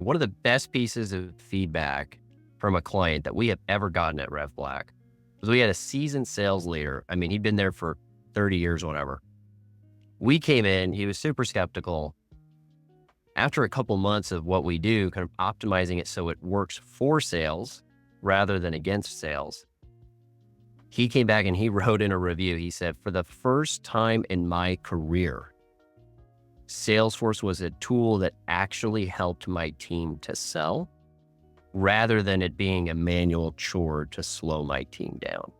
One of the best pieces of feedback from a client that we have ever gotten at Rev Black was we had a seasoned sales leader. I mean, he'd been there for 30 years, whatever. We came in, he was super skeptical. After a couple months of what we do, kind of optimizing it so it works for sales rather than against sales, he came back and he wrote in a review. He said, for the first time in my career, Salesforce was a tool that actually helped my team to sell rather than it being a manual chore to slow my team down.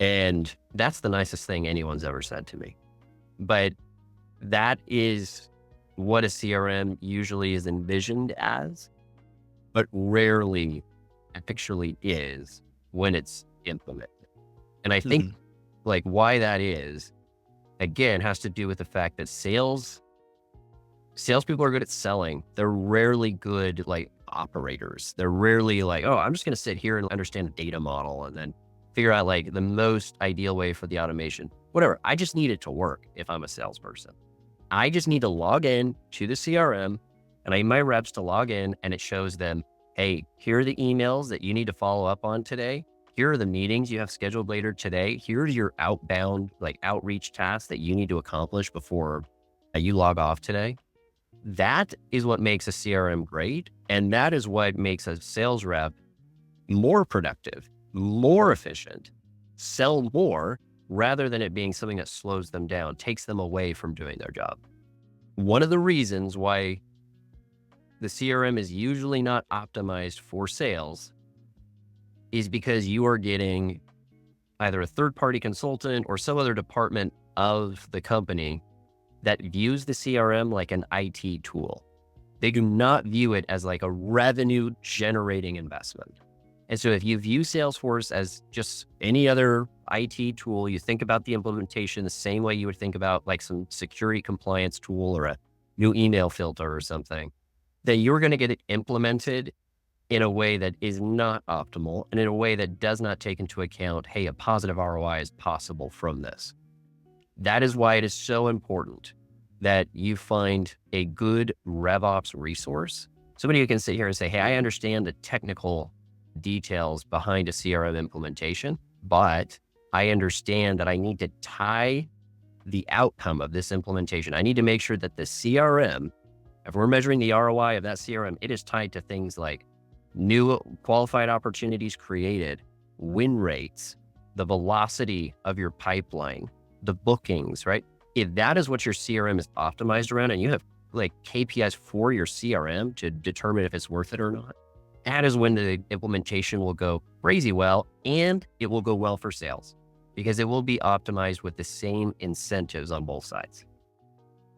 And that's the nicest thing anyone's ever said to me. But that is what a CRM usually is envisioned as, but rarely actually is when it's implemented. And I think like why that is, again, has to do with the fact that salespeople are good at selling. They're rarely good like operators. They're rarely like, oh, I'm just going to sit here and understand a data model and then figure out like the most ideal way for the automation. Whatever. I just need it to work if I'm a salesperson. I just need to log in to the CRM and I need my reps to log in and it shows them, hey, here are the emails that you need to follow up on today. Here are the meetings you have scheduled later today. Here's your outbound, like outreach tasks that you need to accomplish before you log off today. That is what makes a CRM great. And that is what makes a sales rep more productive, more efficient, sell more, rather than it being something that slows them down, takes them away from doing their job. One of the reasons why the CRM is usually not optimized for sales is because you are getting either a third-party consultant or some other department of the company that views the CRM like an IT tool. They do not view it as like a revenue generating investment. And so if you view Salesforce as just any other IT tool, you think about the implementation the same way you would think about like some security compliance tool or a new email filter or something, then you're going to get it implemented in a way that is not optimal and in a way that does not take into account, hey, a positive ROI is possible from this. That is why it is so important that you find a good RevOps resource, somebody who can sit here and say, hey, I understand the technical details behind a CRM implementation, but I understand that I need to tie the outcome of this implementation. I need to make sure that the CRM, if we're measuring the ROI of that CRM, it is tied to things like new qualified opportunities created, win rates, the velocity of your pipeline, the bookings, right? If that is what your CRM is optimized around and you have like KPIs for your CRM to determine if it's worth it or not, that is when the implementation will go crazy well and it will go well for sales because it will be optimized with the same incentives on both sides.